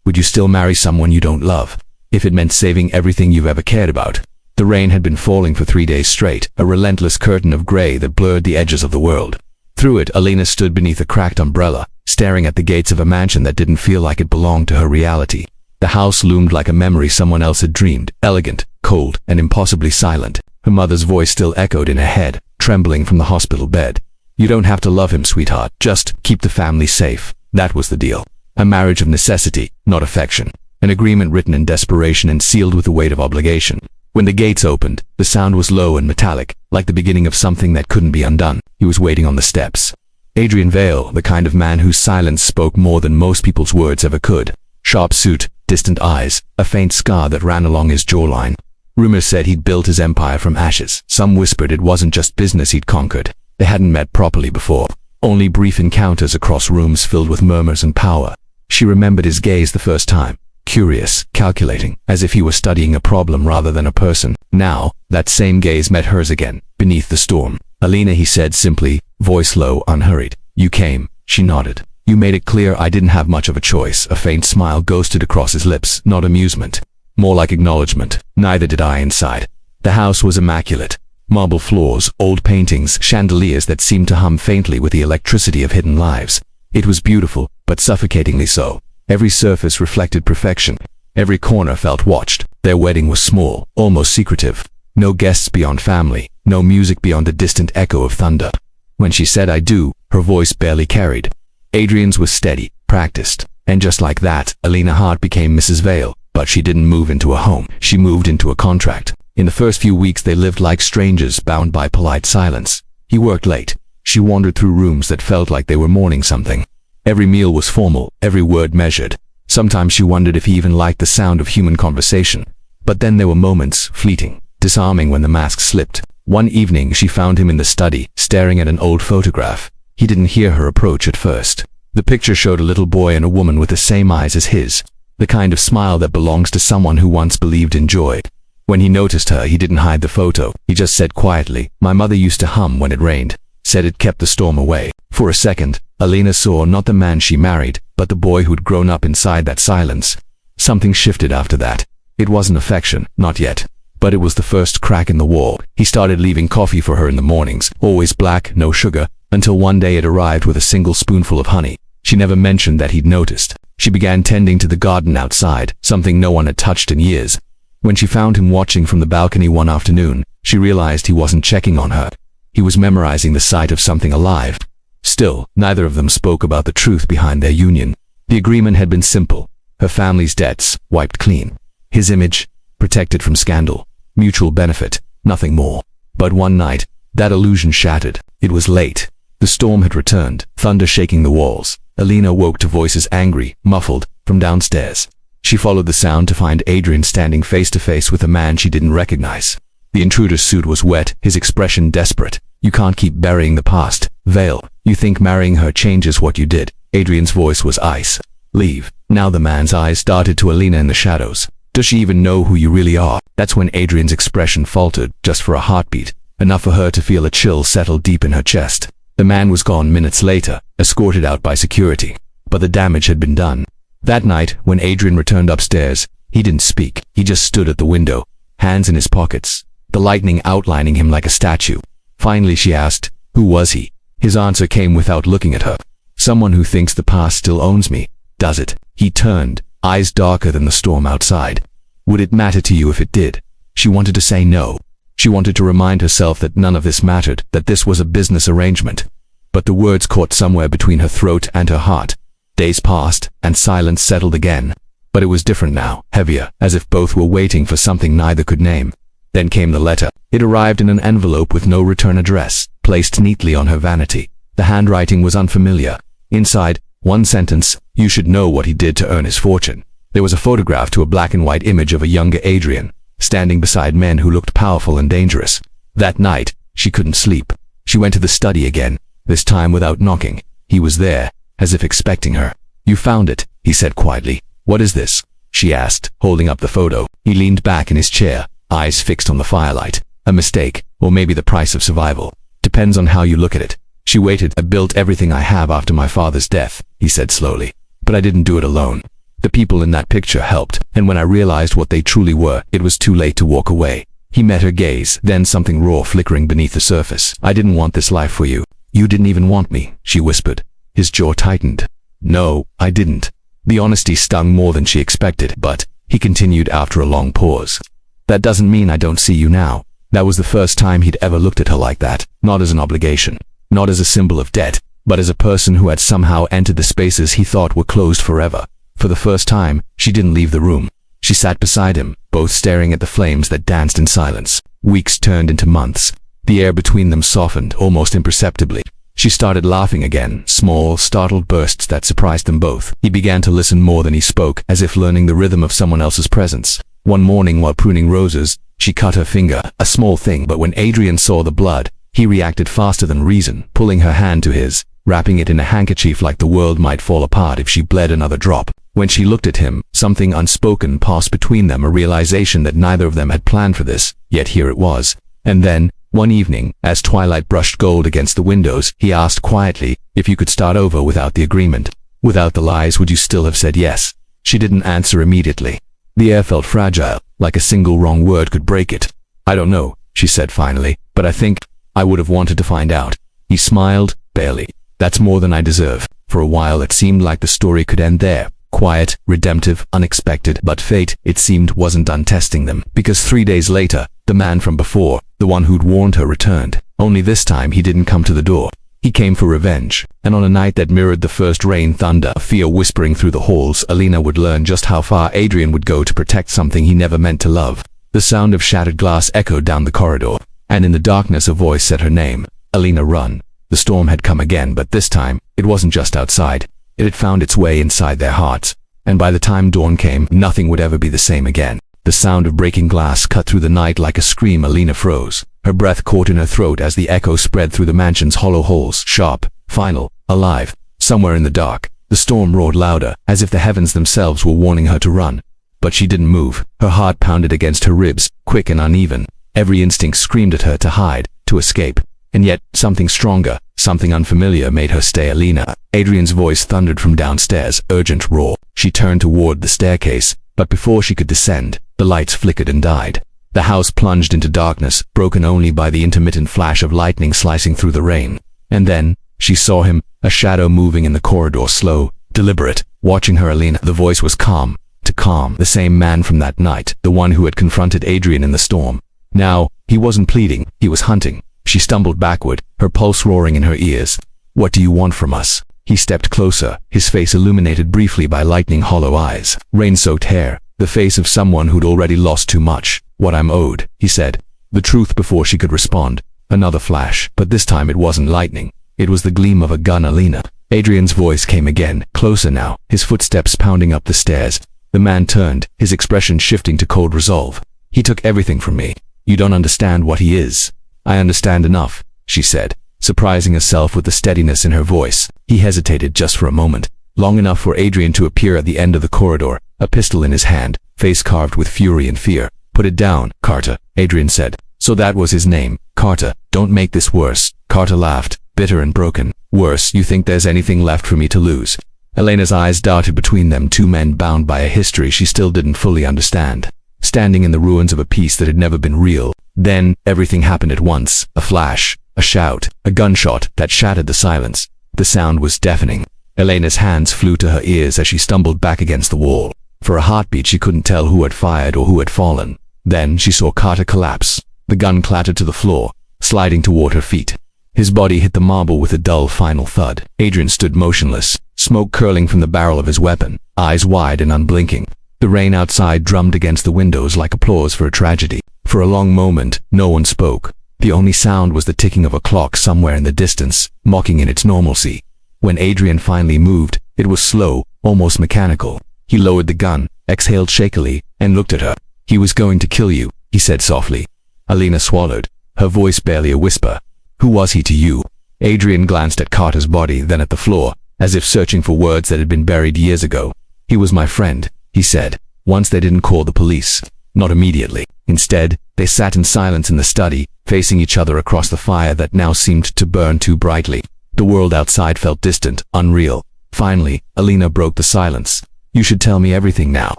Would you still marry someone you don't love, if it meant saving everything you've ever cared about? The rain had been falling for 3 days straight, a relentless curtain of gray that blurred the edges of the world. Through it, Alina stood beneath a cracked umbrella, staring at the gates of a mansion that didn't feel like it belonged to her reality. The house loomed like a memory someone else had dreamed, elegant, cold, and impossibly silent. Her mother's voice still echoed in her head, trembling from the hospital bed. You don't have to love him, sweetheart. Just keep the family safe. That was the deal. A marriage of necessity, not affection. An agreement written in desperation and sealed with the weight of obligation. When the gates opened, the sound was low and metallic, like the beginning of something that couldn't be undone. He was waiting on the steps. Adrian Vale, the kind of man whose silence spoke more than most people's words ever could. Sharp suit, distant eyes, a faint scar that ran along his jawline. Rumors said he'd built his empire from ashes. Some whispered it wasn't just business he'd conquered. They hadn't met properly before. Only brief encounters across rooms filled with murmurs and power. She remembered his gaze the first time. Curious, calculating, as if he were studying a problem rather than a person. Now, that same gaze met hers again, beneath the storm. Alina, he said simply, voice low, unhurried. You came. She nodded. You made it clear I didn't have much of a choice. A faint smile ghosted across his lips, not amusement. More like acknowledgement. Neither did I inside. The house was immaculate. Marble floors, old paintings, chandeliers that seemed to hum faintly with the electricity of hidden lives. It was beautiful, but suffocatingly so. Every surface reflected perfection. Every corner felt watched. Their wedding was small, almost secretive. No guests beyond family, no music beyond the distant echo of thunder. When she said I do, her voice barely carried. Adrian's was steady, practiced. And just like that, Alina Hart became Mrs. Vale. But she didn't move into a home. She moved into a contract. In the first few weeks they lived like strangers, bound by polite silence. He worked late. She wandered through rooms that felt like they were mourning something. Every meal was formal, every word measured. Sometimes she wondered if he even liked the sound of human conversation. But then there were moments, fleeting, disarming, when the mask slipped. One evening she found him in the study, staring at an old photograph. He didn't hear her approach at first. The picture showed a little boy and a woman with the same eyes as his. The kind of smile that belongs to someone who once believed in joy. When he noticed her, he didn't hide the photo. He just said quietly, my mother used to hum when it rained. Said it kept the storm away. For a second, Alina saw not the man she married, but the boy who'd grown up inside that silence. Something shifted after that. It wasn't affection, not yet. But it was the first crack in the wall. He started leaving coffee for her in the mornings, always black, no sugar, until one day it arrived with a single spoonful of honey. She never mentioned that he'd noticed. She began tending to the garden outside, something no one had touched in years. When she found him watching from the balcony one afternoon, she realized he wasn't checking on her. He was memorizing the sight of something alive. Still, neither of them spoke about the truth behind their union. The agreement had been simple. Her family's debts, wiped clean. His image, protected from scandal. Mutual benefit, nothing more. But one night, that illusion shattered. It was late. The storm had returned, thunder shaking the walls. Alina woke to voices angry, muffled, from downstairs. She followed the sound to find Adrian standing face to face with a man she didn't recognize. The intruder's suit was wet, his expression desperate. You can't keep burying the past, Vale. You think marrying her changes what you did. Adrian's voice was ice. Leave. Now the man's eyes darted to Alina in the shadows. Does she even know who you really are? That's when Adrian's expression faltered, just for a heartbeat, enough for her to feel a chill settle deep in her chest. The man was gone minutes later, escorted out by security. But the damage had been done. That night, when Adrian returned upstairs, he didn't speak. He just stood at the window, hands in his pockets, the lightning outlining him like a statue. Finally she asked, who was he? His answer came without looking at her. Someone who thinks the past still owns me. Does it? He turned, eyes darker than the storm outside. Would it matter to you if it did? She wanted to say no. She wanted to remind herself that none of this mattered, that this was a business arrangement. But the words caught somewhere between her throat and her heart. Days passed, and silence settled again. But it was different now, heavier, as if both were waiting for something neither could name. Then came the letter. It arrived in an envelope with no return address, placed neatly on her vanity. The handwriting was unfamiliar. Inside, one sentence, you should know what he did to earn his fortune. There was a photograph to a black and white image of a younger Adrian, standing beside men who looked powerful and dangerous. That night, she couldn't sleep. She went to the study again, this time without knocking. He was there, as if expecting her. You found it, he said quietly. What is this? She asked, holding up the photo. He leaned back in his chair, eyes fixed on the firelight. A mistake, or maybe the price of survival. Depends on how you look at it. She waited. I built everything I have after my father's death, he said slowly. But I didn't do it alone. The people in that picture helped, and when I realized what they truly were, it was too late to walk away. He met her gaze, then something raw flickering beneath the surface. I didn't want this life for you. You didn't even want me, she whispered. His jaw tightened. No, I didn't. The honesty stung more than she expected, but he continued after a long pause. That doesn't mean I don't see you now. That was the first time he'd ever looked at her like that, not as an obligation, not as a symbol of debt, but as a person who had somehow entered the spaces he thought were closed forever. For the first time, she didn't leave the room. She sat beside him, both staring at the flames that danced in silence. Weeks turned into months. The air between them softened, almost imperceptibly. She started laughing again, small, startled bursts that surprised them both. He began to listen more than he spoke, as if learning the rhythm of someone else's presence. One morning while pruning roses, she cut her finger, a small thing, but when Adrian saw the blood, he reacted faster than reason, pulling her hand to his, wrapping it in a handkerchief like the world might fall apart if she bled another drop. When she looked at him, something unspoken passed between them, a realization that neither of them had planned for this, yet here it was. And then, one evening, as twilight brushed gold against the windows, he asked quietly, if you could start over without the agreement, without the lies, would you still have said yes? She didn't answer immediately. The air felt fragile, like a single wrong word could break it. I don't know, she said finally, but I think I would have wanted to find out. He smiled, barely. That's more than I deserve. For a while it seemed like the story could end there. Quiet, redemptive, unexpected, but fate, it seemed, wasn't done testing them, because 3 days later, the man from before, the one who'd warned her, returned. Only this time he didn't come to the door. He came for revenge, and on a night that mirrored the first rain thunder, fear whispering through the halls, Alina would learn just how far Adrian would go to protect something he never meant to love. The sound of shattered glass echoed down the corridor, and in the darkness a voice said her name. Alina, run. The storm had come again, but this time, it wasn't just outside. It had found its way inside their hearts, and by the time dawn came, nothing would ever be the same again. The sound of breaking glass cut through the night like a scream. Alina froze. Her breath caught in her throat as the echo spread through the mansion's hollow halls, sharp, final, alive. Somewhere in the dark, the storm roared louder, as if the heavens themselves were warning her to run. But she didn't move. Her heart pounded against her ribs, quick and uneven. Every instinct screamed at her to hide, to escape. And yet, something stronger, something unfamiliar made her stay. Alina. Adrian's voice thundered from downstairs, urgent, raw. She turned toward the staircase, but before she could descend, the lights flickered and died. The house plunged into darkness, broken only by the intermittent flash of lightning slicing through the rain. And then, she saw him, a shadow moving in the corridor, slow, deliberate, watching her. Alina. The voice was calm, too calm. The same man from that night, the one who had confronted Adrian in the storm. Now, he wasn't pleading, he was hunting. She stumbled backward, her pulse roaring in her ears. What do you want from us? He stepped closer, his face illuminated briefly by lightning hollow eyes, rain-soaked hair, the face of someone who'd already lost too much. What I'm owed, he said. The truth before she could respond. Another flash, but this time it wasn't lightning. It was the gleam of a gun. Alina. Adrian's voice came again, closer now, his footsteps pounding up the stairs. The man turned, his expression shifting to cold resolve. He took everything from me. You don't understand what he is. I understand enough, she said, surprising herself with the steadiness in her voice. He hesitated just for a moment, long enough for Adrian to appear at the end of the corridor, a pistol in his hand, face carved with fury and fear. Put it down, Carter, Adrian said. So that was his name, Carter. Don't make this worse. Carter laughed, bitter and broken. Worse, you think there's anything left for me to lose? Elena's eyes darted between them, two men bound by a history she still didn't fully understand, standing in the ruins of a peace that had never been real. Then, everything happened at once. A flash, a shout, a gunshot that shattered the silence. The sound was deafening. Elena's hands flew to her ears as she stumbled back against the wall. For a heartbeat she couldn't tell who had fired or who had fallen. Then she saw Carter collapse. The gun clattered to the floor, sliding toward her feet. His body hit the marble with a dull final thud. Adrian stood motionless, smoke curling from the barrel of his weapon, eyes wide and unblinking. The rain outside drummed against the windows like applause for a tragedy. For a long moment, no one spoke. The only sound was the ticking of a clock somewhere in the distance, mocking in its normalcy. When Adrian finally moved, it was slow, almost mechanical. He lowered the gun, exhaled shakily, and looked at her. He was going to kill you, he said softly. Alina swallowed, her voice barely a whisper. Who was he to you? Adrian glanced at Carter's body, then at the floor, as if searching for words that had been buried years ago. He was my friend, he said. Once they didn't call the police. Not immediately. Instead, they sat in silence in the study, facing each other across the fire that now seemed to burn too brightly. The world outside felt distant, unreal. Finally, Alina broke the silence. You should tell me everything now.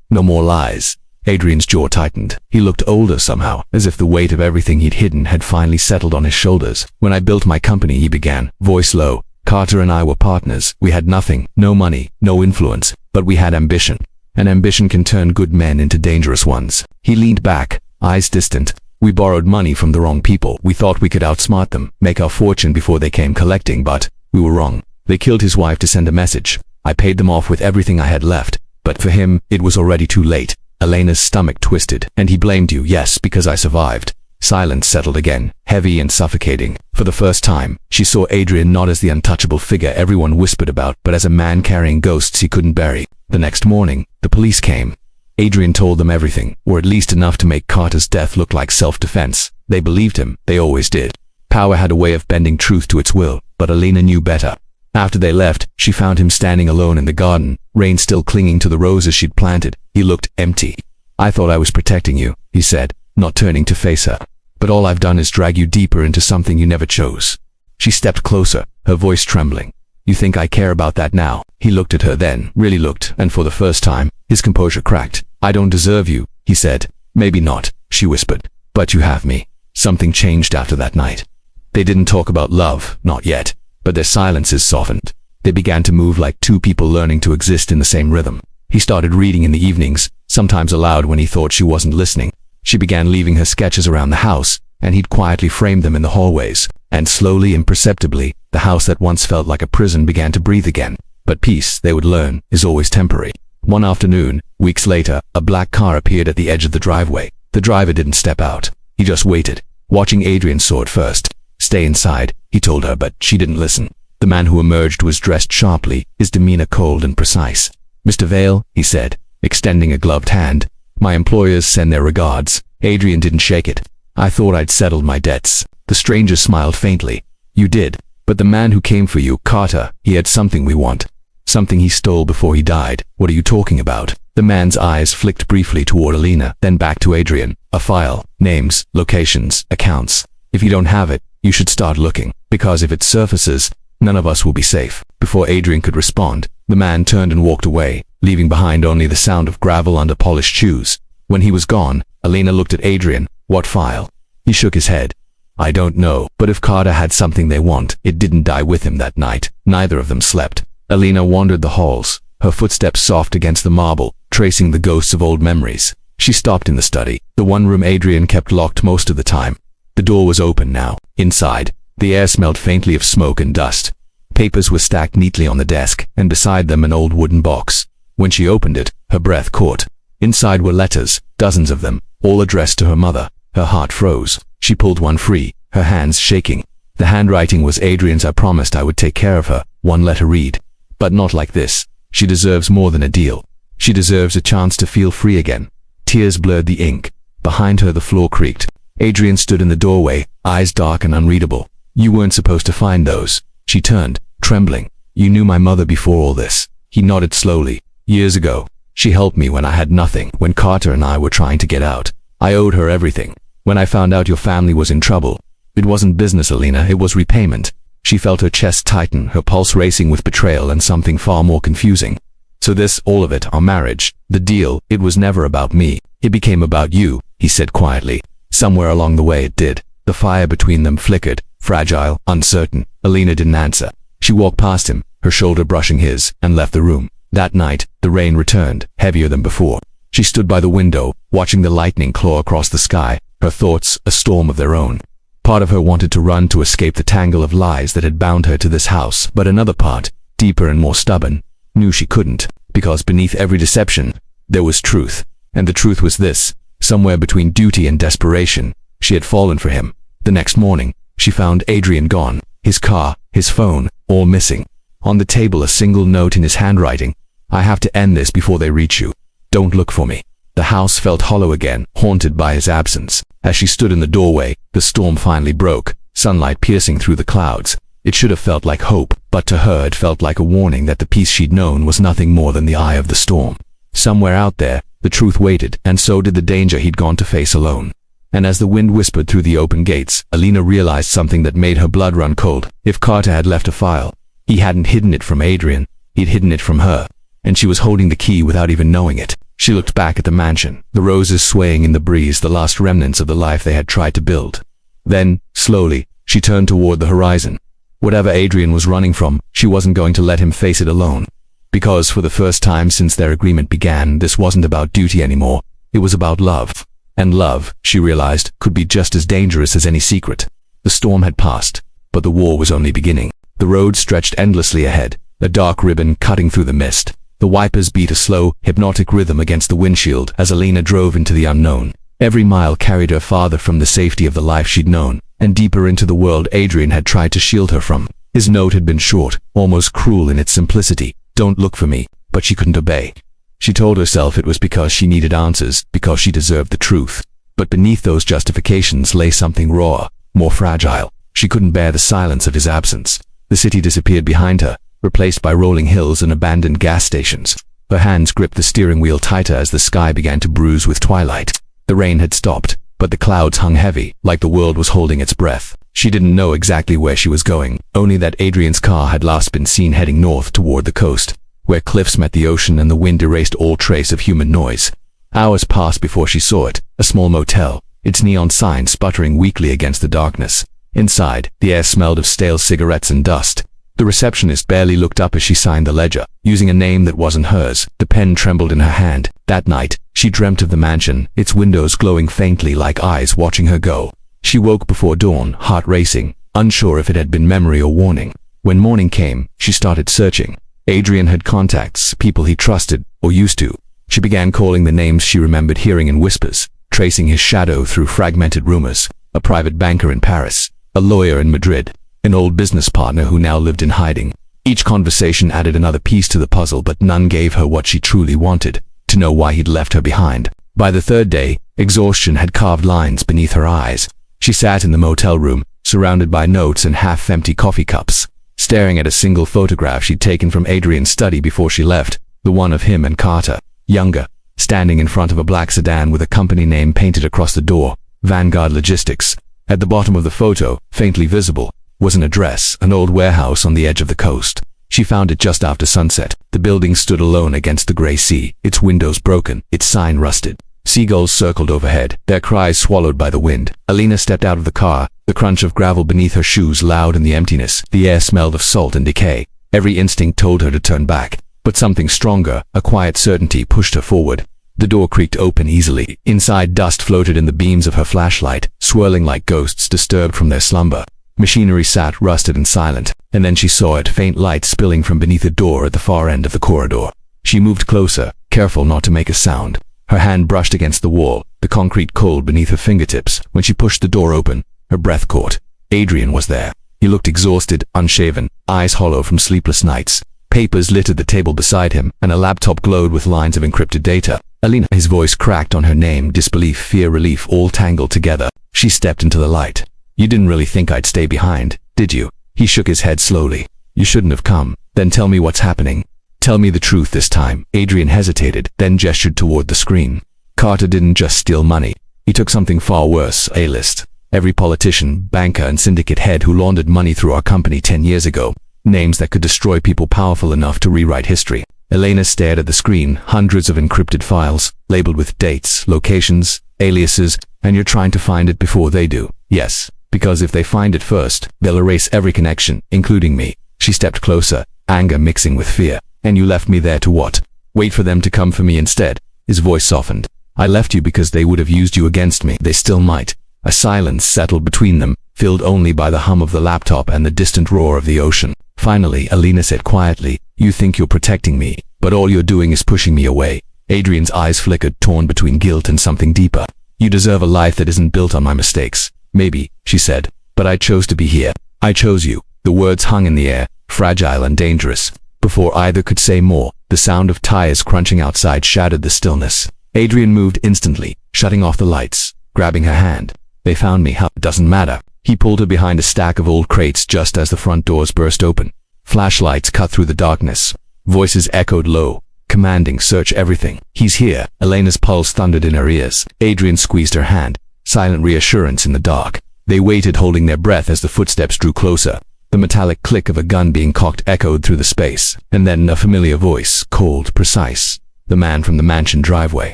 No more lies. Adrian's jaw tightened. He looked older somehow, as if the weight of everything he'd hidden had finally settled on his shoulders. When I built my company, he began, voice low, Carter and I were partners. We had nothing, no money, no influence, but we had ambition. And ambition can turn good men into dangerous ones. He leaned back, eyes distant. We borrowed money from the wrong people. We thought we could outsmart them, make our fortune before they came collecting, but we were wrong. They killed his wife to send a message. I paid them off with everything I had left, but for him, it was already too late. Elena's stomach twisted, and he blamed you, yes, because I survived. Silence settled again, heavy and suffocating. For the first time, she saw Adrian not as the untouchable figure everyone whispered about, but as a man carrying ghosts he couldn't bury. The next morning, the police came. Adrian told them everything, or at least enough to make Carter's death look like self-defense. They believed him, they always did. Power had a way of bending truth to its will, but Elena knew better. After they left, she found him standing alone in the garden, rain still clinging to the roses she'd planted. He looked empty. I thought I was protecting you, he said, not turning to face her. But all I've done is drag you deeper into something you never chose. She stepped closer, her voice trembling. You think I care about that now? He looked at her then, really looked, and for the first time, his composure cracked. I don't deserve you, he said. Maybe not, she whispered. But you have me. Something changed after that night. They didn't talk about love, not yet, but their silences softened. They began to move like two people learning to exist in the same rhythm. He started reading in the evenings, sometimes aloud when he thought she wasn't listening. She began leaving her sketches around the house, and he'd quietly framed them in the hallways. And slowly, imperceptibly, the house that once felt like a prison began to breathe again. But peace, they would learn, is always temporary. One afternoon, weeks later, a black car appeared at the edge of the driveway. The driver didn't step out. He just waited, watching Adrian saw it first. Stay inside, he told her, but she didn't listen. The man who emerged was dressed sharply, his demeanor cold and precise. Mr. Vale, he said, extending a gloved hand. My employers send their regards. Adrian didn't shake it. I thought I'd settled my debts. The stranger smiled faintly. You did. But the man who came for you, Carter, he had something we want. Something he stole before he died. What are you talking about? The man's eyes flicked briefly toward Elena, then back to Adrian. A file. Names, locations, accounts. If you don't have it, you should start looking. Because if it surfaces, none of us will be safe. Before Adrian could respond, the man turned and walked away, leaving behind only the sound of gravel under polished shoes. When he was gone, Elena looked at Adrian. What file? He shook his head. I don't know, but if Carter had something they want, it didn't die with him that night. Neither of them slept. Elena wandered the halls, her footsteps soft against the marble, tracing the ghosts of old memories. She stopped in the study, the one room Adrian kept locked most of the time. The door was open now. Inside, the air smelled faintly of smoke and dust. Papers were stacked neatly on the desk, and beside them an old wooden box. When she opened it, her breath caught. Inside were letters, dozens of them, all addressed to her mother. Her heart froze. She pulled one free, her hands shaking. The handwriting was Adrian's. I promised I would take care of her. One letter read. But not like this. She deserves more than a deal. She deserves a chance to feel free again. Tears blurred the ink. Behind her the floor creaked. Adrian stood in the doorway, eyes dark and unreadable. You weren't supposed to find those. She turned, trembling. You knew my mother before all this. He nodded slowly. Years ago. She helped me when I had nothing, when Carter and I were trying to get out. I owed her everything. When I found out your family was in trouble, it wasn't business, Elena, it was repayment. She felt her chest tighten, her pulse racing with betrayal and something far more confusing. So this, all of it, our marriage, the deal, it was never about me. It became about you, he said quietly. Somewhere along the way it did. The fire between them flickered, fragile, uncertain. Elena didn't answer. She walked past him, her shoulder brushing his, and left the room. That night, the rain returned, heavier than before. She stood by the window, watching the lightning claw across the sky, her thoughts a storm of their own. Part of her wanted to run to escape the tangle of lies that had bound her to this house, but another part, deeper and more stubborn, knew she couldn't, because beneath every deception, there was truth. And the truth was this: somewhere between duty and desperation, she had fallen for him. The next morning, she found Adrian gone, his car, his phone, all missing. On the table a single note in his handwriting: I have to end this before they reach you. Don't look for me. The house felt hollow again, haunted by his absence. As she stood in the doorway, the storm finally broke, sunlight piercing through the clouds. It should have felt like hope, but to her it felt like a warning that the peace she'd known was nothing more than the eye of the storm. Somewhere out there, the truth waited, and so did the danger he'd gone to face alone. And as the wind whispered through the open gates, Elena realized something that made her blood run cold. If Carter had left a file, he hadn't hidden it from Adrian, he'd hidden it from her. and she was holding the key without even knowing it. She looked back at the mansion, the roses swaying in the breeze, the last remnants of the life they had tried to build. Then, slowly, she turned toward the horizon. Whatever Adrian was running from, she wasn't going to let him face it alone. Because for the first time since their agreement began, this wasn't about duty anymore. It was about love. And love, she realized, could be just as dangerous as any secret. The storm had passed, but the war was only beginning. The road stretched endlessly ahead, a dark ribbon cutting through the mist. The wipers beat a slow, hypnotic rhythm against the windshield as Alina drove into the unknown. Every mile carried her farther from the safety of the life she'd known, and deeper into the world Adrian had tried to shield her from. His note had been short, almost cruel in its simplicity. "Don't look for me," but she couldn't obey. She told herself it was because she needed answers, because she deserved the truth. But beneath those justifications lay something raw, more fragile. She couldn't bear the silence of his absence. The city disappeared behind her, replaced by rolling hills and abandoned gas stations. Her hands gripped the steering wheel tighter as the sky began to bruise with twilight. The rain had stopped, but the clouds hung heavy, like the world was holding its breath. She didn't know exactly where she was going, only that Adrian's car had last been seen heading north toward the coast, where cliffs met the ocean and the wind erased all trace of human noise. Hours passed before she saw it, a small motel, its neon sign sputtering weakly against the darkness. Inside, the air smelled of stale cigarettes and dust. The receptionist barely looked up as she signed the ledger, using a name that wasn't hers. The pen trembled in her hand. That night, she dreamt of the mansion, its windows glowing faintly like eyes watching her go. She woke before dawn, heart racing, unsure if it had been memory or warning. When morning came, she started searching. Adrian had contacts, people he trusted, or used to. She began calling the names she remembered hearing in whispers, tracing his shadow through fragmented rumors. A private banker in Paris, a lawyer in Madrid, an old business partner who now lived in hiding. Each conversation added another piece to the puzzle, but none gave her what she truly wanted, to know why he'd left her behind. By the third day, exhaustion had carved lines beneath her eyes. She sat in the motel room, surrounded by notes and half-empty coffee cups, staring at a single photograph she'd taken from Adrian's study before she left, the one of him and Carter, younger, standing in front of a black sedan with a company name painted across the door, Vanguard Logistics. At the bottom of the photo, faintly visible, was an address, an old warehouse on the edge of the coast. She found it just after sunset. The building stood alone against the gray sea, its windows broken, its sign rusted. Seagulls circled overhead, their cries swallowed by the wind. Alina stepped out of the car, the crunch of gravel beneath her shoes loud in the emptiness. The air smelled of salt and decay. Every instinct told her to turn back, but something stronger, a quiet certainty, pushed her forward. The door creaked open easily. Inside, dust floated in the beams of her flashlight, swirling like ghosts disturbed from their slumber. Machinery sat rusted and silent, and then she saw it, faint light spilling from beneath a door at the far end of the corridor. She moved closer, careful not to make a sound. Her hand brushed against the wall, the concrete cold beneath her fingertips. When she pushed the door open, her breath caught. Adrian was there. He looked exhausted, unshaven, eyes hollow from sleepless nights. Papers littered the table beside him, and a laptop glowed with lines of encrypted data. Alina, his voice cracked on her name, disbelief, fear, relief, all tangled together. She stepped into the light. "You didn't really think I'd stay behind, did you?" He shook his head slowly. "You shouldn't have come." "Then tell me what's happening. Tell me the truth this time." Adrian hesitated, then gestured toward the screen. Carter didn't just steal money. He took something far worse, a list. Every politician, banker, and syndicate head who laundered money through our company 10 years ago. Names that could destroy people powerful enough to rewrite history. Elena stared at the screen, hundreds of encrypted files, labeled with dates, locations, aliases, and you're trying to find it before they do. Yes, because if they find it first, they'll erase every connection, including me. She stepped closer, anger mixing with fear. "And you left me there to what? Wait for them to come for me instead?" His voice softened. "I left you because they would have used you against me. They still might." A silence settled between them, filled only by the hum of the laptop and the distant roar of the ocean. Finally, Alina said quietly, "You think you're protecting me, but all you're doing is pushing me away." Adrian's eyes flickered, torn between guilt and something deeper. "You deserve a life that isn't built on my mistakes." "Maybe," she said, "but I chose to be here. I chose you." The words hung in the air, fragile and dangerous. Before either could say more, the sound of tires crunching outside shattered the stillness. Adrian moved instantly, shutting off the lights, grabbing her hand. "They found me, huh? Doesn't matter." He pulled her behind a stack of old crates just as the front doors burst open. Flashlights cut through the darkness. Voices echoed low, commanding, "Search everything." "He's here." Elena's pulse thundered in her ears. Adrian squeezed her hand, silent reassurance in the dark. They waited, holding their breath as the footsteps drew closer. The metallic click of a gun being cocked echoed through the space, and then a familiar voice, cold, precise. The man from the mansion driveway.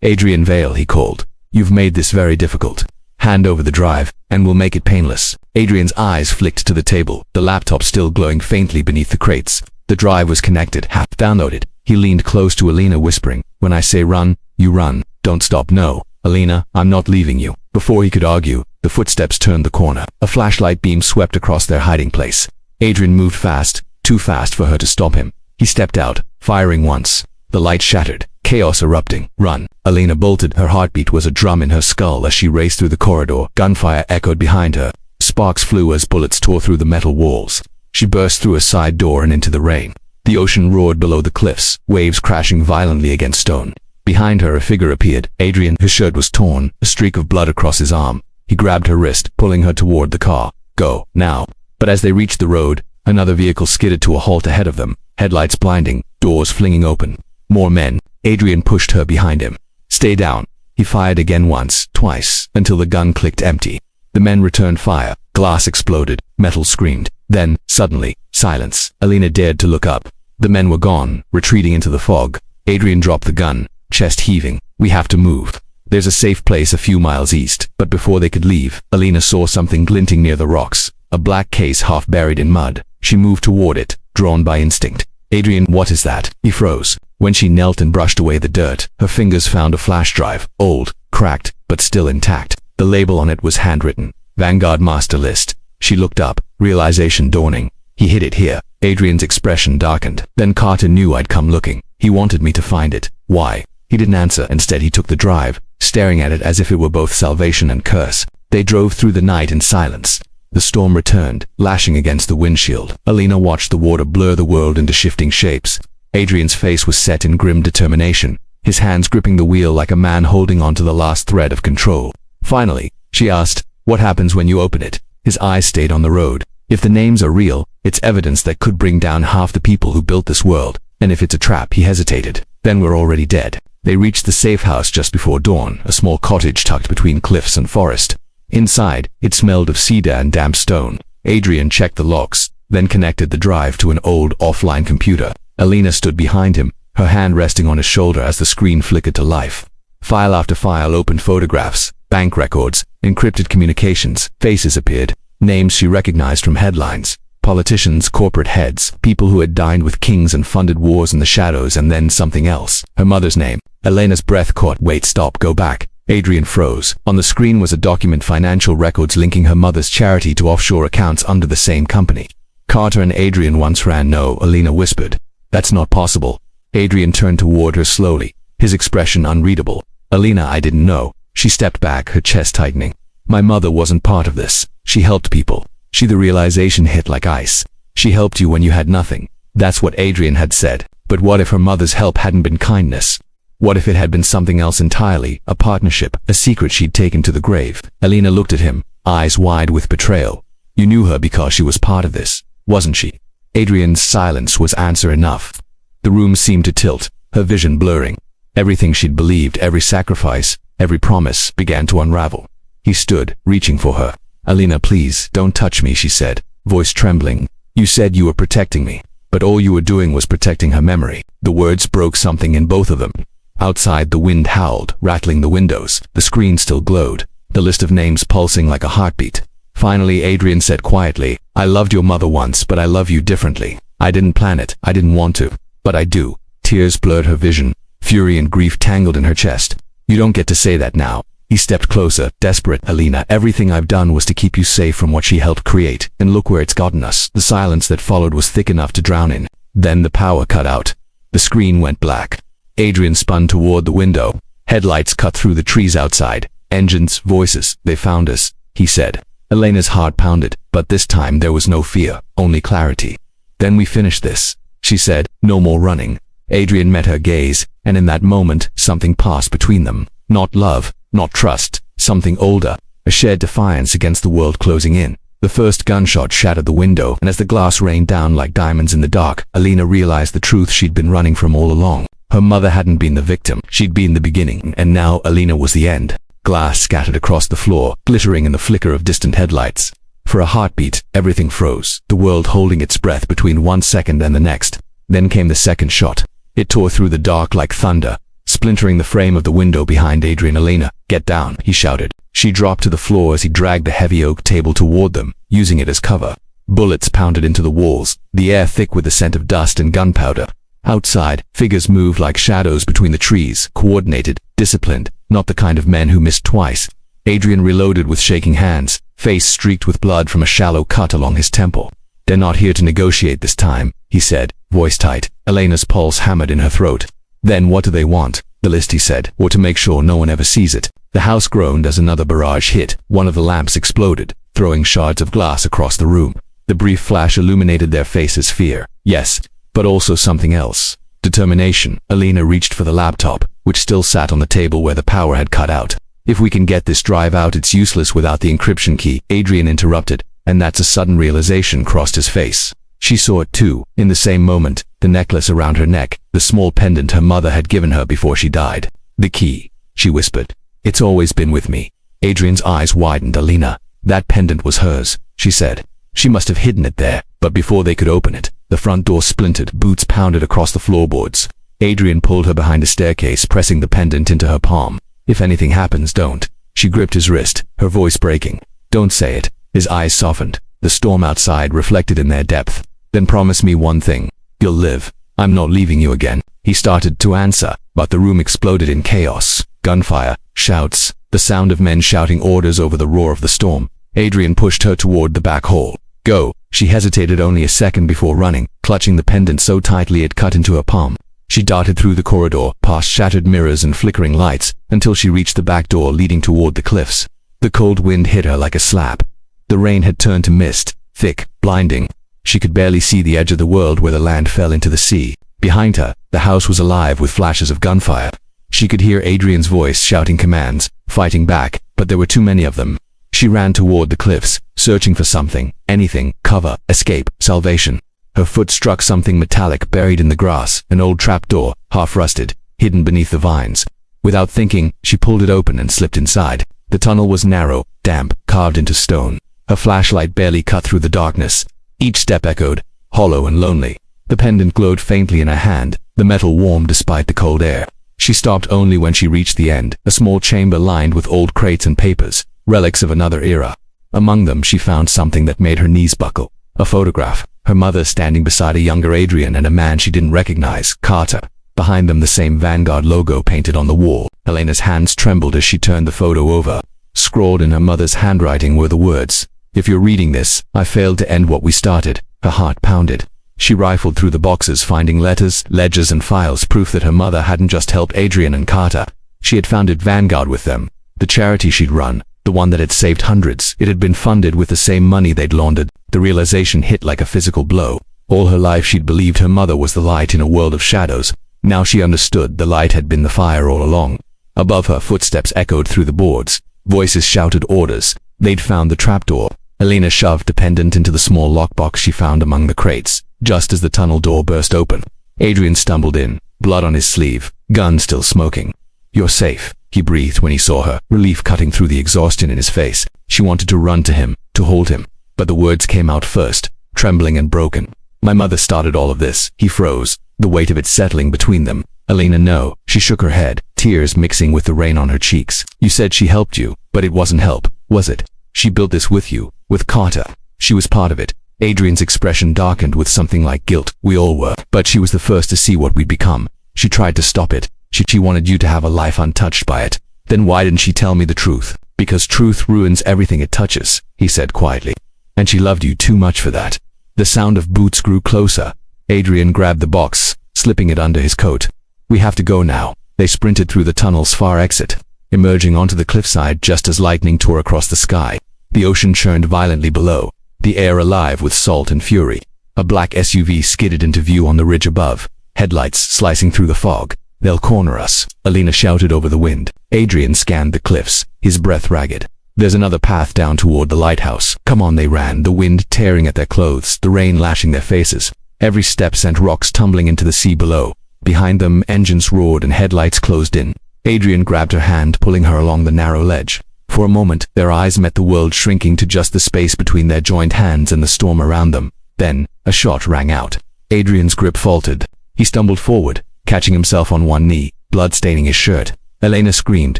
"Adrian Vale," he called. "You've made this very difficult. Hand over the drive, and we'll make it painless." Adrian's eyes flicked to the table, the laptop still glowing faintly beneath the crates. The drive was connected, half downloaded. He leaned close to Alina, whispering, "When I say run, you run. Don't stop, no. Alina, I'm not leaving you." Before he could argue, the footsteps turned the corner. A flashlight beam swept across their hiding place. Adrian moved fast, too fast for her to stop him. He stepped out, firing once. The light shattered, chaos erupting. "Run." Alina bolted. Her heartbeat was a drum in her skull as she raced through the corridor. Gunfire echoed behind her. Sparks flew as bullets tore through the metal walls. She burst through a side door and into the rain. The ocean roared below the cliffs, waves crashing violently against stone. Behind her, a figure appeared. Adrian. His shirt was torn, a streak of blood across his arm. He grabbed her wrist, pulling her toward the car. "Go, now." But as they reached the road, another vehicle skidded to a halt ahead of them, headlights blinding, doors flinging open. More men. Adrian pushed her behind him. "Stay down." He fired again once, twice, until the gun clicked empty. The men returned fire. Glass exploded. Metal screamed. Then, suddenly, silence. Alina dared to look up. The men were gone, retreating into the fog. Adrian dropped the gun, chest heaving. "We have to move. There's a safe place a few miles east." But before they could leave, Alina saw something glinting near the rocks, a black case half buried in mud. She moved toward it, drawn by instinct. "Adrian, what is that?" He froze. When she knelt and brushed away the dirt, her fingers found a flash drive, old, cracked, but still intact. The label on it was handwritten, "Vanguard Master List." She looked up, realization dawning. "He hid it here." Adrian's expression darkened. "Then Carter knew I'd come looking. He wanted me to find it." "Why?" He didn't answer. Instead, he took the drive, staring at it as if it were both salvation and curse. They drove through the night in silence. The storm returned, lashing against the windshield. Alina watched the water blur the world into shifting shapes. Adrian's face was set in grim determination, his hands gripping the wheel like a man holding on to the last thread of control. Finally, she asked, "What happens when you open it?" His eyes stayed on the road. "If the names are real, it's evidence that could bring down half the people who built this world. And if it's a trap," he hesitated, "then we're already dead." They reached the safe house just before dawn, a small cottage tucked between cliffs and forest. Inside, it smelled of cedar and damp stone. Adrian checked the locks, then connected the drive to an old offline computer. Alina stood behind him, her hand resting on his shoulder as the screen flickered to life. File after file opened: photographs, bank records, encrypted communications. Faces appeared, names she recognized from headlines. Politicians, corporate heads, people who had dined with kings and funded wars in the shadows, and then something else. Her mother's name. Elena's breath caught. "Wait, stop, go back." Adrian froze. On the screen was a document, financial records linking her mother's charity to offshore accounts under the same company. "Carter and Adrian once ran." "No," Alina whispered. "That's not possible." Adrian turned toward her slowly, his expression unreadable. "Alina, I didn't know." She stepped back, her chest tightening. "My mother wasn't part of this. She helped people." The realization hit like ice. "She helped you when you had nothing." That's what Adrian had said. But what if her mother's help hadn't been kindness? What if it had been something else entirely, a partnership, a secret she'd taken to the grave? Alina looked at him, eyes wide with betrayal. "You knew her because she was part of this, wasn't she?" Adrian's silence was answer enough. The room seemed to tilt, her vision blurring. Everything she'd believed, every sacrifice, every promise, began to unravel. He stood, reaching for her. "Alina, please, don't touch me," she said, voice trembling. "You said you were protecting me, but all you were doing was protecting her memory." The words broke something in both of them. Outside, the wind howled, rattling the windows. The screen still glowed, the list of names pulsing like a heartbeat. Finally, Adrian said quietly, "I loved your mother once, but I love you differently. I didn't plan it, I didn't want to, but I do." Tears blurred her vision. Fury and grief tangled in her chest. "You don't get to say that now." He stepped closer, desperate. "Alina, everything I've done was to keep you safe from what she helped create, and look where it's gotten us." The silence that followed was thick enough to drown in. Then the power cut out. The screen went black. Adrian spun toward the window. Headlights cut through the trees outside. "Engines, voices, they found us," he said. Elena's heart pounded, but this time there was no fear, only clarity. "Then we finish this," she said. "No more running." Adrian met her gaze, and in that moment, something passed between them. Not love, not trust, something older, a shared defiance against the world closing in. The first gunshot shattered the window, and as the glass rained down like diamonds in the dark, Alina realized the truth she'd been running from all along. Her mother hadn't been the victim, she'd been the beginning, and now Alina was the end. Glass scattered across the floor, glittering in the flicker of distant headlights. For a heartbeat, everything froze, the world holding its breath between 1 second and the next. Then came the second shot. It tore through the dark like thunder, splintering the frame of the window behind Adrian. "Elena, get down," he shouted. She dropped to the floor as he dragged the heavy oak table toward them, using it as cover. Bullets pounded into the walls, the air thick with the scent of dust and gunpowder. Outside, figures moved like shadows between the trees, coordinated, disciplined, not the kind of men who missed twice. Adrian reloaded with shaking hands, face streaked with blood from a shallow cut along his temple. "They're not here to negotiate this time," he said, voice tight. Elena's pulse hammered in her throat. "Then what do they want?" "The list," he said, "or to make sure no one ever sees it." The house groaned as another barrage hit. One of the lamps exploded, throwing shards of glass across the room. The brief flash illuminated their faces. Fear, yes, but also something else. Determination. Elena reached for the laptop, which still sat on the table where the power had cut out. "If we can get this drive out, it's useless without the encryption key," Adrian interrupted, and that's a sudden realization crossed his face. She saw it too, in the same moment, the necklace around her neck, the small pendant her mother had given her before she died. "The key," she whispered. "It's always been with me." Adrian's eyes widened. "Elena, that pendant was hers," she said. "She must have hidden it there." But before they could open it, the front door splintered, boots pounded across the floorboards. Adrian pulled her behind a staircase, pressing the pendant into her palm. "If anything happens, don't." She gripped his wrist, her voice breaking. "Don't say it." His eyes softened, the storm outside reflected in their depth. "Then promise me one thing. You'll live. I'm not leaving you again." He started to answer, but the room exploded in chaos. Gunfire, shouts, the sound of men shouting orders over the roar of the storm. Adrian pushed her toward the back hall. "Go." She hesitated only a second before running, clutching the pendant so tightly it cut into her palm. She darted through the corridor, past shattered mirrors and flickering lights, until she reached the back door leading toward the cliffs. The cold wind hit her like a slap. The rain had turned to mist, thick, blinding. She could barely see the edge of the world where the land fell into the sea. Behind her, the house was alive with flashes of gunfire. She could hear Adrian's voice shouting commands, fighting back, but there were too many of them. She ran toward the cliffs, searching for something, anything, cover, escape, salvation. Her foot struck something metallic buried in the grass, an old trapdoor, half rusted, hidden beneath the vines. Without thinking, she pulled it open and slipped inside. The tunnel was narrow, damp, carved into stone. Her flashlight barely cut through the darkness. Each step echoed, hollow and lonely. The pendant glowed faintly in her hand, the metal warm despite the cold air. She stopped only when she reached the end, a small chamber lined with old crates and papers, relics of another era. Among them she found something that made her knees buckle. A photograph, her mother standing beside a younger Adrian and a man she didn't recognize, Carter. Behind them the same Vanguard logo painted on the wall. Elena's hands trembled as she turned the photo over. Scrawled in her mother's handwriting were the words, "If you're reading this, I failed to end what we started." Her heart pounded. She rifled through the boxes, finding letters, ledgers and files, proof that her mother hadn't just helped Adrian and Carter. She had founded Vanguard with them, the charity she'd run, the one that had saved hundreds. It had been funded with the same money they'd laundered. The realization hit like a physical blow. All her life she'd believed her mother was the light in a world of shadows. Now she understood the light had been the fire all along. Above her, footsteps echoed through the boards. Voices shouted orders. They'd found the trapdoor. Elena shoved the pendant into the small lockbox she found among the crates, just as the tunnel door burst open. Adrian stumbled in, blood on his sleeve, gun still smoking. "You're safe," he breathed when he saw her, relief cutting through the exhaustion in his face. She wanted to run to him, to hold him, but the words came out first, trembling and broken. "My mother started all of this." He froze, the weight of it settling between them. "Elena, no." She shook her head, tears mixing with the rain on her cheeks. "You said she helped you, but it wasn't help, was it? She built this with you, with Carter. She was part of it." Adrian's expression darkened with something like guilt. "We all were, but she was the first to see what we'd become. She tried to stop it. She wanted you to have a life untouched by it." "Then why didn't she tell me the truth?" "Because truth ruins everything it touches," he said quietly. "And she loved you too much for that." The sound of boots grew closer. Adrian grabbed the box, slipping it under his coat. "We have to go now." They sprinted through the tunnel's far exit, emerging onto the cliffside just as lightning tore across the sky. The ocean churned violently below, the air alive with salt and fury. A black SUV skidded into view on the ridge above, headlights slicing through the fog. "They'll corner us," Elena shouted over the wind. Adrian scanned the cliffs, his breath ragged. "There's another path down toward the lighthouse." "Come on," they ran, the wind tearing at their clothes, the rain lashing their faces. Every step sent rocks tumbling into the sea below. Behind them, engines roared and headlights closed in. Adrian grabbed her hand, pulling her along the narrow ledge. For a moment, their eyes met, the world shrinking to just the space between their joined hands and the storm around them. Then, a shot rang out. Adrian's grip faltered. He stumbled forward, catching himself on one knee, blood staining his shirt. Elena screamed,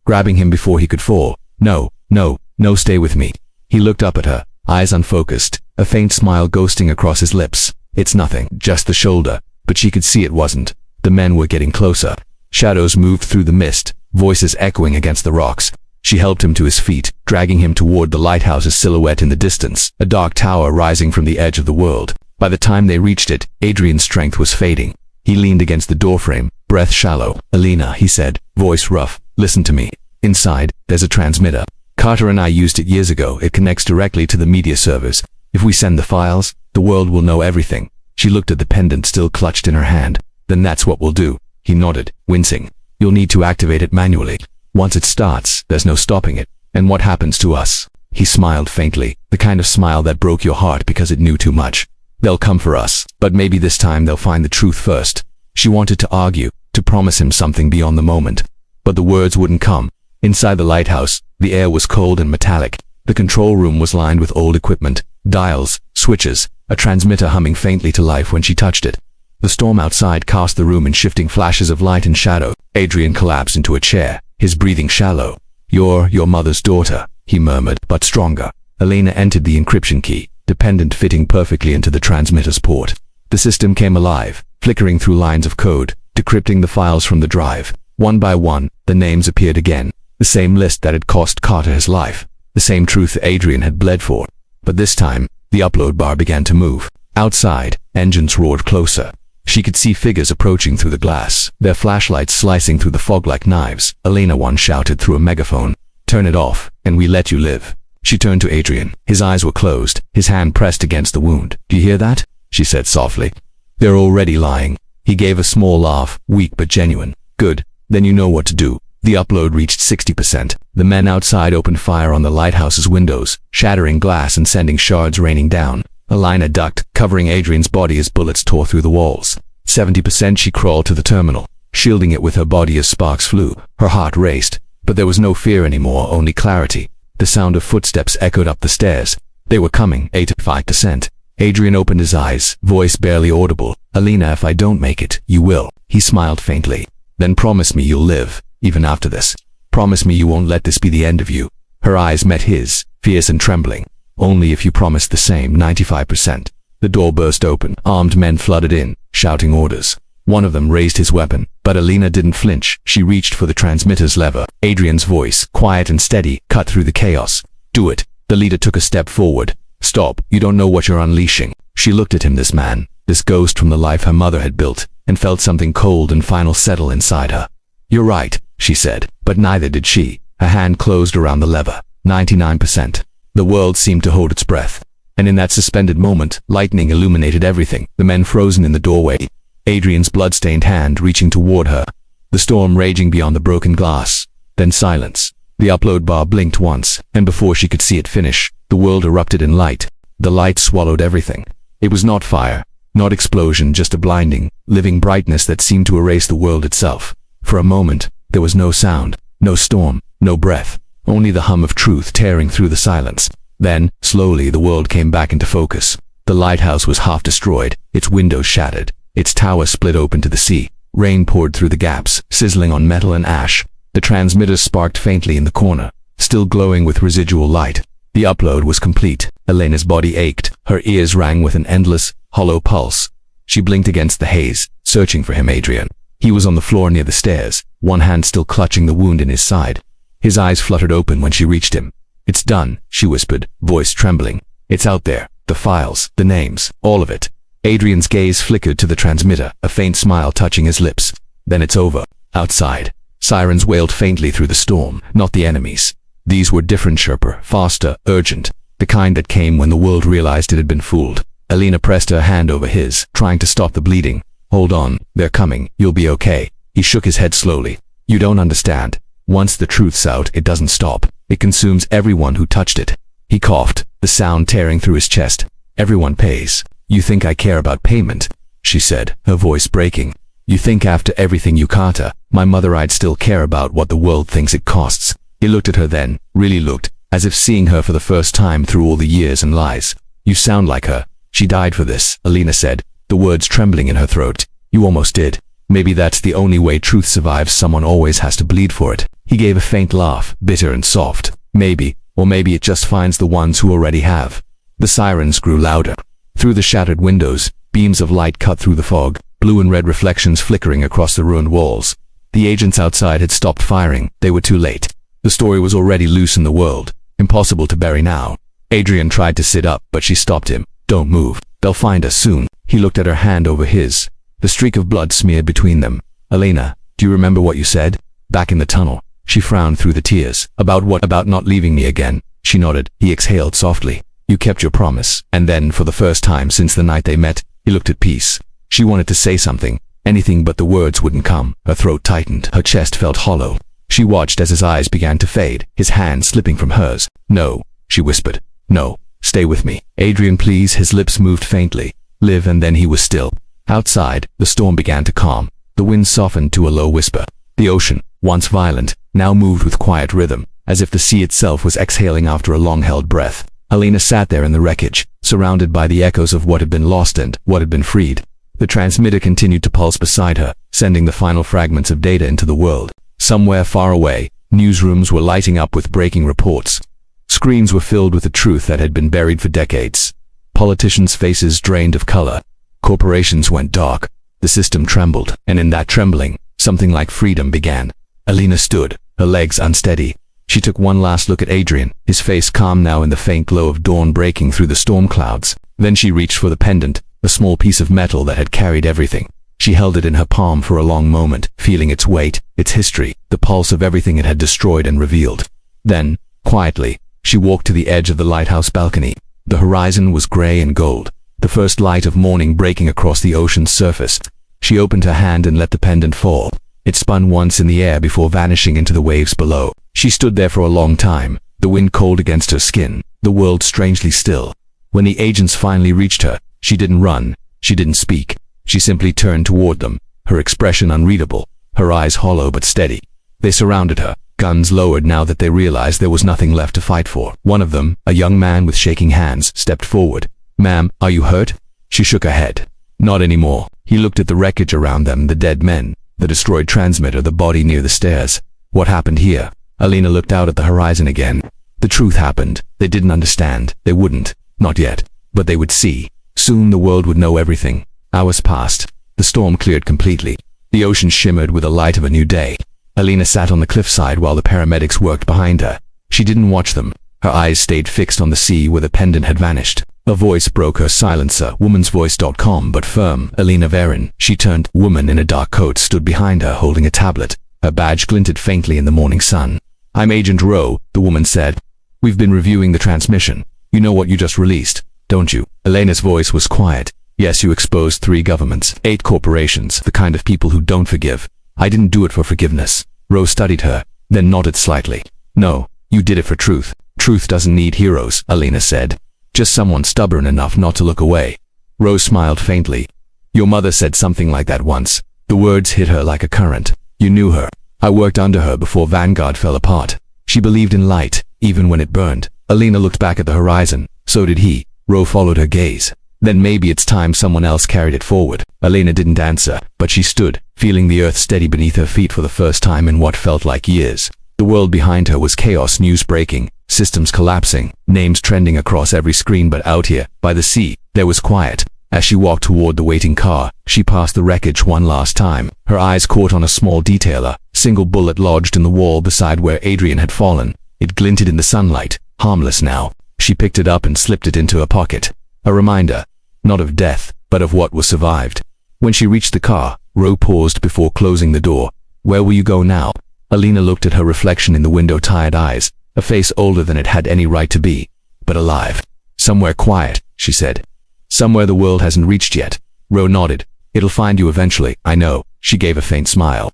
grabbing him before he could fall. No, no, no, stay with me. He looked up at her, eyes unfocused, a faint smile ghosting across his lips. It's nothing, just the shoulder. But she could see it wasn't. The men were getting closer. Shadows moved through the mist, voices echoing against the rocks. She helped him to his feet, dragging him toward the lighthouse's silhouette in the distance, a dark tower rising from the edge of the world. By the time they reached it, Adrian's strength was fading. He leaned against the doorframe, breath shallow. Elena, he said, voice rough, listen to me. Inside, there's a transmitter. Carter and I used it years ago. It connects directly to the media servers. If we send the files, the world will know everything. She looked at the pendant still clutched in her hand. Then that's what we'll do. He nodded, wincing. You'll need to activate it manually. Once it starts, there's no stopping it. And what happens to us? He smiled faintly, the kind of smile that broke your heart because it knew too much. They'll come for us, but maybe this time they'll find the truth first. She wanted to argue, to promise him something beyond the moment. But the words wouldn't come. Inside the lighthouse, the air was cold and metallic. The control room was lined with old equipment, dials, switches, a transmitter humming faintly to life when she touched it. The storm outside cast the room in shifting flashes of light and shadow. Adrian collapsed into a chair, his breathing shallow. You're your mother's daughter, he murmured, but stronger. Elena entered the encryption key, the pendant fitting perfectly into the transmitter's port. The system came alive, flickering through lines of code, decrypting the files from the drive. One by one, the names appeared again, the same list that had cost Carter his life, the same truth Adrian had bled for. But this time, the upload bar began to move. Outside, engines roared closer. She could see figures approaching through the glass, their flashlights slicing through the fog like knives. Elena, one shouted through a megaphone, "Turn it off, and we let you live." She turned to Adrian. His eyes were closed, his hand pressed against the wound. "Do you hear that?" she said softly. "They're already lying." He gave a small laugh, weak but genuine. "Good, then you know what to do." The upload reached 60%. The men outside opened fire on the lighthouse's windows, shattering glass and sending shards raining down. Elena ducked, covering Adrian's body as bullets tore through the walls. 70%. She crawled to the terminal, shielding it with her body as sparks flew. Her heart raced, but there was no fear anymore, only clarity. The sound of footsteps echoed up the stairs. They were coming. 85%. Adrian opened his eyes, voice barely audible. "Elena, if I don't make it, you will." He smiled faintly. "Then promise me you'll live, even after this. Promise me you won't let this be the end of you." Her eyes met his, fierce and trembling. "Only if you promise the same." 95%. The door burst open. Armed men flooded in, shouting orders. One of them raised his weapon, but Elena didn't flinch. She reached for the transmitter's lever. Adrian's voice, quiet and steady, cut through the chaos. "Do it." The leader took a step forward. "Stop, you don't know what you're unleashing." She looked at him, this man, this ghost from the life her mother had built, and felt something cold and final settle inside her. "You're right," she said, but neither did she. Her hand closed around the lever. 99%. The world seemed to hold its breath. And in that suspended moment, lightning illuminated everything, the men frozen in the doorway, Adrian's blood-stained hand reaching toward her, the storm raging beyond the broken glass. Then silence. The upload bar blinked once, and before she could see it finish, the world erupted in light. The light swallowed everything. It was not fire, not explosion, just a blinding, living brightness that seemed to erase the world itself. For a moment, there was no sound, no storm, no breath, only the hum of truth tearing through the silence. Then, slowly, the world came back into focus. The lighthouse was half destroyed, its windows shattered, its tower split open to the sea. Rain poured through the gaps, sizzling on metal and ash. The transmitter sparked faintly in the corner, still glowing with residual light. The upload was complete. Elena's body ached, her ears rang with an endless, hollow pulse. She blinked against the haze, searching for him, Adrian. He was on the floor near the stairs, one hand still clutching the wound in his side. His eyes fluttered open when she reached him. "It's done," she whispered, voice trembling. "It's out there. The files, the names, all of it." Adrian's gaze flickered to the transmitter, a faint smile touching his lips. "Then it's over." Outside, sirens wailed faintly through the storm, not the enemies. These were different, sharper, faster, urgent, the kind that came when the world realized it had been fooled. Elena pressed her hand over his, trying to stop the bleeding. "Hold on, they're coming, you'll be okay." He shook his head slowly. "You don't understand. Once the truth's out, it doesn't stop. It consumes everyone who touched it." He coughed, the sound tearing through his chest. "Everyone pays." "You think I care about payment?" she said, her voice breaking. "You think after everything you Carter, my mother, I'd still care about what the world thinks it costs?" He looked at her then, really looked, as if seeing her for the first time through all the years and lies. You sound like her. She died for this, Alina said, the words trembling in her throat. You almost did. Maybe that's the only way truth survives. Someone always has to bleed for it. He gave a faint laugh, bitter and soft. Maybe, or maybe it just finds the ones who already have. The sirens grew louder. Through the shattered windows, beams of light cut through the fog, blue and red reflections flickering across the ruined walls. The agents outside had stopped firing. They were too late. The story was already loose in the world. Impossible to bury now. Adrian tried to sit up, but she stopped him. Don't move. They'll find us soon. He looked at her hand over his. The streak of blood smeared between them. Alina, do you remember what you said? Back in the tunnel. She frowned through the tears. About what? About not leaving me again. She nodded. He exhaled softly. You kept your promise. And then, for the first time since the night they met, he looked at peace. She wanted to say something. Anything, but the words wouldn't come. Her throat tightened. Her chest felt hollow. She watched as his eyes began to fade, his hand slipping from hers. No, she whispered. No, stay with me. Adrian, please. His lips moved faintly. Live. And then he was still. Outside, the storm began to calm. The wind softened to a low whisper. The ocean, once violent, now moved with quiet rhythm, as if the sea itself was exhaling after a long-held breath. Alina sat there in the wreckage, surrounded by the echoes of what had been lost and what had been freed. The transmitter continued to pulse beside her, sending the final fragments of data into the world. Somewhere far away, newsrooms were lighting up with breaking reports. Screens were filled with the truth that had been buried for decades. Politicians' faces drained of color. Corporations went dark. The system trembled, and in that trembling, something like freedom began. Alina stood, her legs unsteady. She took one last look at Adrian, his face calm now in the faint glow of dawn breaking through the storm clouds. Then she reached for the pendant, a small piece of metal that had carried everything. She held it in her palm for a long moment, feeling its weight, its history, the pulse of everything it had destroyed and revealed. Then, quietly, she walked to the edge of the lighthouse balcony. The horizon was gray and gold, the first light of morning breaking across the ocean's surface. She opened her hand and let the pendant fall. It spun once in the air before vanishing into the waves below. She stood there for a long time, the wind cold against her skin, the world strangely still. When the agents finally reached her, she didn't run, she didn't speak. She simply turned toward them, her expression unreadable, her eyes hollow but steady. They surrounded her, guns lowered now that they realized there was nothing left to fight for. One of them, a young man with shaking hands, stepped forward. Ma'am, are you hurt? She shook her head. Not anymore. He looked at the wreckage around them, the dead men, the destroyed transmitter, the body near the stairs. What happened here? Alina looked out at the horizon again. The truth happened. They didn't understand. They wouldn't. Not yet. But they would see. Soon the world would know everything. Hours passed. The storm cleared completely. The ocean shimmered with the light of a new day. Alina sat on the cliffside while the paramedics worked behind her. She didn't watch them. Her eyes stayed fixed on the sea where the pendant had vanished. A voice broke her silencer, womansvoice.com, but firm. Alina Verin. She turned. Woman in a dark coat stood behind her holding a tablet. Her badge glinted faintly in the morning sun. I'm Agent Rowe, the woman said. We've been reviewing the transmission. You know what you just released, don't you? Elena's voice was quiet. Yes, you exposed 3 governments, 8 corporations, the kind of people who don't forgive. I didn't do it for forgiveness. Rowe studied her, then nodded slightly. No, you did it for truth. Truth doesn't need heroes, Alina said. Just someone stubborn enough not to look away. Rowe smiled faintly. Your mother said something like that once. The words hit her like a current. You knew her. I worked under her before Vanguard fell apart. She believed in light, even when it burned. Alina looked back at the horizon. So did he. Rowe followed her gaze. Then maybe it's time someone else carried it forward. Alina didn't answer, but she stood, feeling the earth steady beneath her feet for the first time in what felt like years. The world behind her was chaos, news breaking, systems collapsing, names trending across every screen, but out here, by the sea, there was quiet. As she walked toward the waiting car, she passed the wreckage one last time. Her eyes caught on a small detail, a single bullet lodged in the wall beside where Adrian had fallen. It glinted in the sunlight, harmless now. She picked it up and slipped it into her pocket. A reminder, not of death, but of what was survived. When she reached the car, Rowe paused before closing the door. Where will you go now? Alina looked at her reflection in the window, tired eyes, a face older than it had any right to be, but alive. Somewhere quiet, she said. Somewhere the world hasn't reached yet. Rowe nodded. It'll find you eventually, I know. She gave a faint smile.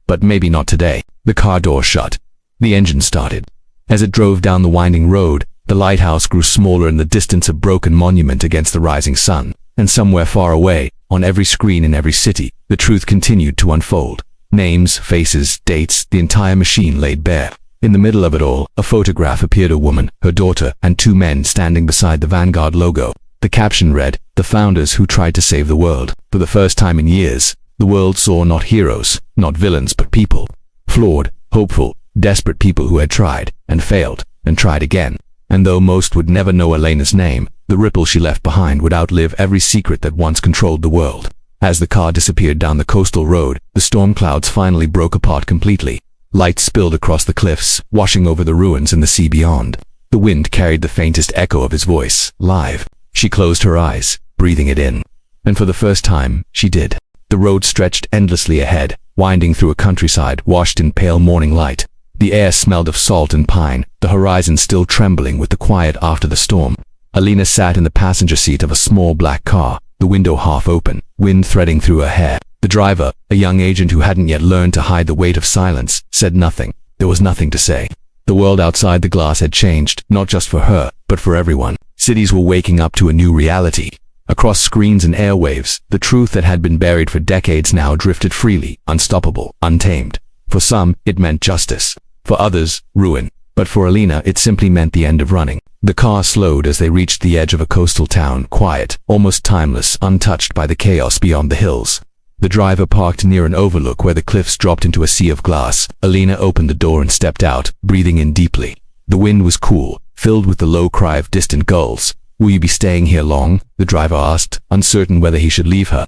But maybe not today. The car door shut. The engine started. As it drove down the winding road, the lighthouse grew smaller in the distance, a broken monument against the rising sun. And somewhere far away, on every screen in every city, the truth continued to unfold. Names, faces, dates, the entire machine laid bare. In the middle of it all, a photograph appeared: a woman, her daughter, and two men standing beside the Vanguard logo. The caption read, "The founders who tried to save the world." For the first time in years, the world saw not heroes, not villains, but people. Flawed, hopeful, desperate people who had tried, and failed, and tried again. And though most would never know Elena's name, the ripple she left behind would outlive every secret that once controlled the world. As the car disappeared down the coastal road, the storm clouds finally broke apart completely. Light spilled across the cliffs, washing over the ruins and the sea beyond. The wind carried the faintest echo of his voice, live. She closed her eyes, breathing it in. And for the first time, she did. The road stretched endlessly ahead, winding through a countryside washed in pale morning light. The air smelled of salt and pine, the horizon still trembling with the quiet after the storm. Elena sat in the passenger seat of a small black car, the window half open, wind threading through her hair. The driver, a young agent who hadn't yet learned to hide the weight of silence, said nothing. There was nothing to say. The world outside the glass had changed, not just for her, but for everyone. Cities were waking up to a new reality. Across screens and airwaves, the truth that had been buried for decades now drifted freely, unstoppable, untamed. For some, it meant justice. For others, ruin. But for Elena, it simply meant the end of running. The car slowed as they reached the edge of a coastal town, quiet, almost timeless, untouched by the chaos beyond the hills. The driver parked near an overlook where the cliffs dropped into a sea of glass. Elena opened the door and stepped out, breathing in deeply. The wind was cool, filled with the low cry of distant gulls. "Will you be staying here long?" the driver asked, uncertain whether he should leave her.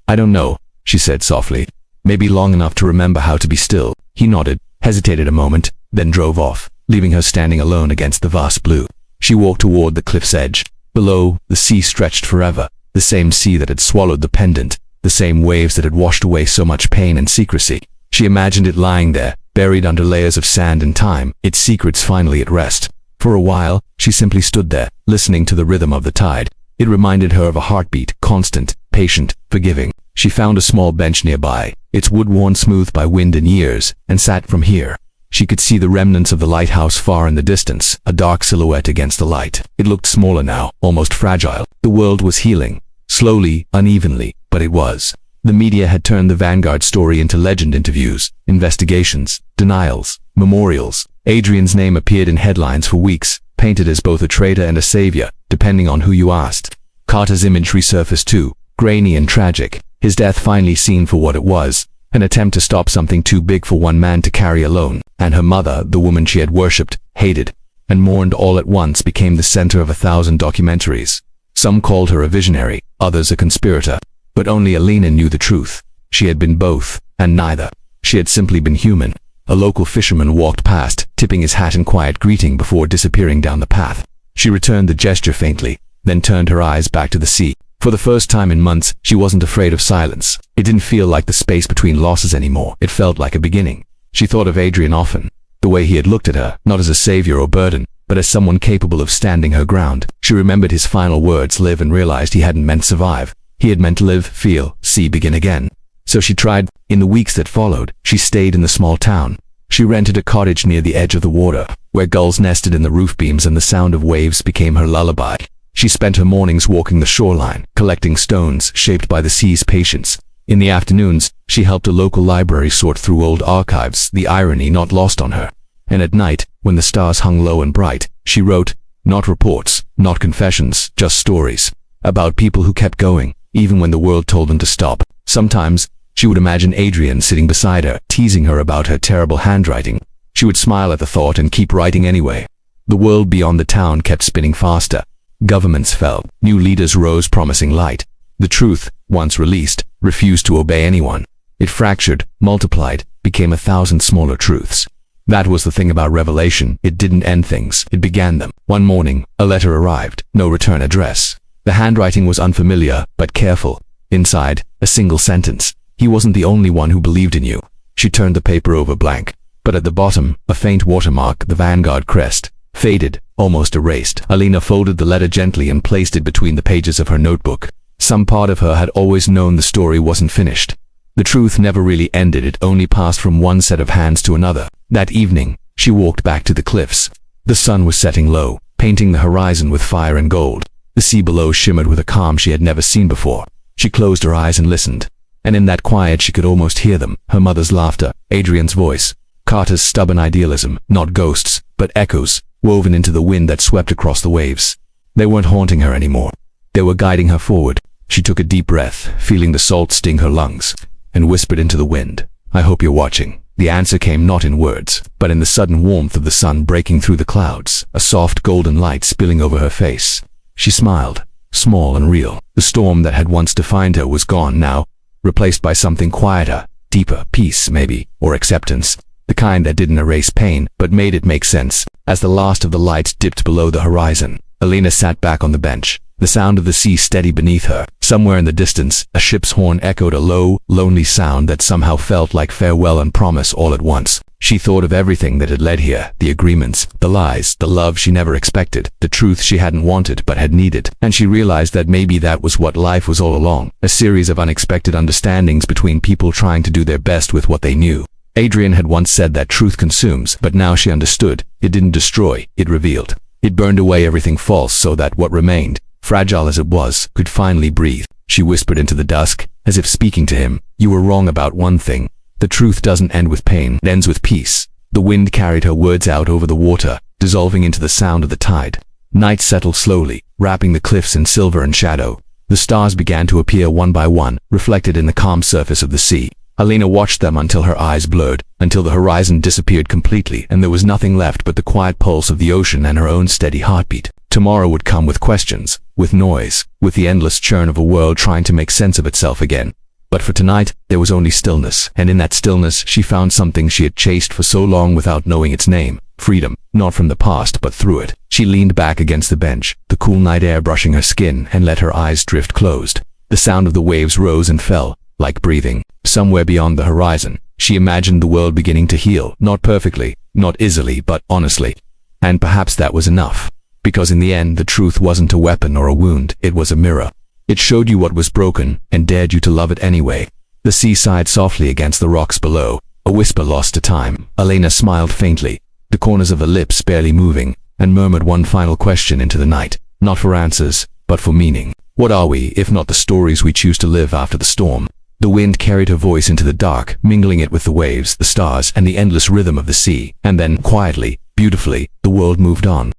"I don't know," she said softly. "Maybe long enough to remember how to be still." He nodded, hesitated a moment, then drove off, leaving her standing alone against the vast blue. She walked toward the cliff's edge. Below, the sea stretched forever, the same sea that had swallowed the pendant, the same waves that had washed away so much pain and secrecy. She imagined it lying there, buried under layers of sand and time, its secrets finally at rest. For a while, she simply stood there, listening to the rhythm of the tide. It reminded her of a heartbeat, constant, patient, forgiving. She found a small bench nearby, its wood worn smooth by wind and years, and sat from here. She could see the remnants of the lighthouse far in the distance, a dark silhouette against the light. It looked smaller now, almost fragile. The world was healing. Slowly, unevenly, but it was. The media had turned the Vanguard story into legend: interviews, investigations, denials, memorials. Adrian's name appeared in headlines for weeks, painted as both a traitor and a savior, depending on who you asked. Carter's image resurfaced too, grainy and tragic, his death finally seen for what it was, an attempt to stop something too big for one man to carry alone. And her mother, the woman she had worshipped, hated, and mourned all at once, became the center of 1,000 documentaries. Some called her a visionary, others a conspirator. But only Elena knew the truth. She had been both, and neither. She had simply been human. A local fisherman walked past, tipping his hat in quiet greeting before disappearing down the path. She returned the gesture faintly, then turned her eyes back to the sea. For the first time in months, she wasn't afraid of silence. It didn't feel like the space between losses anymore. It felt like a beginning. She thought of Adrian often. The way he had looked at her, not as a savior or burden, but as someone capable of standing her ground. She remembered his final words, live, and realized he hadn't meant survive. He had meant live, feel, see, begin again. So she tried. In the weeks that followed, she stayed in the small town. She rented a cottage near the edge of the water, where gulls nested in the roof beams and the sound of waves became her lullaby. She spent her mornings walking the shoreline, collecting stones shaped by the sea's patience. In the afternoons, she helped a local library sort through old archives, the irony not lost on her. And at night, when the stars hung low and bright, she wrote, not reports, not confessions, just stories, about people who kept going, even when the world told them to stop. Sometimes, she would imagine Adrian sitting beside her, teasing her about her terrible handwriting. She would smile at the thought and keep writing anyway. The world beyond the town kept spinning faster. Governments fell, new leaders rose promising light. The truth, once released, refused to obey anyone. It fractured, multiplied, became 1,000 smaller truths. That was the thing about revelation. It didn't end things, it began them. One morning, a letter arrived, no return address. The handwriting was unfamiliar, but careful. Inside, a single sentence. He wasn't the only one who believed in you. She turned the paper over blank. But at the bottom, a faint watermark, the Vanguard crest. Faded, almost erased. Elena folded the letter gently and placed it between the pages of her notebook. Some part of her had always known the story wasn't finished. The truth never really ended, it only passed from one set of hands to another. That evening, she walked back to the cliffs. The sun was setting low, painting the horizon with fire and gold. The sea below shimmered with a calm she had never seen before. She closed her eyes and listened. And in that quiet she could almost hear them, her mother's laughter, Adrian's voice, Carter's stubborn idealism, not ghosts, but echoes, woven into the wind that swept across the waves. They weren't haunting her anymore. They were guiding her forward. She took a deep breath, feeling the salt sting her lungs, and whispered into the wind, "I hope you're watching." The answer came not in words, but in the sudden warmth of the sun breaking through the clouds, a soft golden light spilling over her face. She smiled, small and real. The storm that had once defined her was gone now, replaced by something quieter, deeper, peace maybe, or acceptance. The kind that didn't erase pain, but made it make sense. As the last of the lights dipped below the horizon, Alina sat back on the bench, the sound of the sea steady beneath her. Somewhere in the distance, a ship's horn echoed a low, lonely sound that somehow felt like farewell and promise all at once. She thought of everything that had led here, the agreements, the lies, the love she never expected, the truth she hadn't wanted but had needed, and she realized that maybe that was what life was all along, a series of unexpected understandings between people trying to do their best with what they knew. Adrian had once said that truth consumes, but now she understood. It didn't destroy, it revealed. It burned away everything false so that what remained, fragile as it was, could finally breathe. She whispered into the dusk, as if speaking to him, "You were wrong about one thing. The truth doesn't end with pain, it ends with peace." The wind carried her words out over the water, dissolving into the sound of the tide. Night settled slowly, wrapping the cliffs in silver and shadow. The stars began to appear one by one, reflected in the calm surface of the sea. Alina watched them until her eyes blurred, until the horizon disappeared completely and there was nothing left but the quiet pulse of the ocean and her own steady heartbeat. Tomorrow would come with questions, with noise, with the endless churn of a world trying to make sense of itself again. But for tonight, there was only stillness, and in that stillness she found something she had chased for so long without knowing its name. Freedom, not from the past but through it. She leaned back against the bench, the cool night air brushing her skin, and let her eyes drift closed. The sound of the waves rose and fell, like breathing. Somewhere beyond the horizon, she imagined the world beginning to heal, not perfectly, not easily, but honestly. And perhaps that was enough. Because in the end, the truth wasn't a weapon or a wound, it was a mirror. It showed you what was broken, and dared you to love it anyway. The sea sighed softly against the rocks below, a whisper lost to time. Alina smiled faintly, the corners of her lips barely moving, and murmured one final question into the night, not for answers, but for meaning. What are we, if not the stories we choose to live after the storm? The wind carried her voice into the dark, mingling it with the waves, the stars, and the endless rhythm of the sea. And then, quietly, beautifully, the world moved on.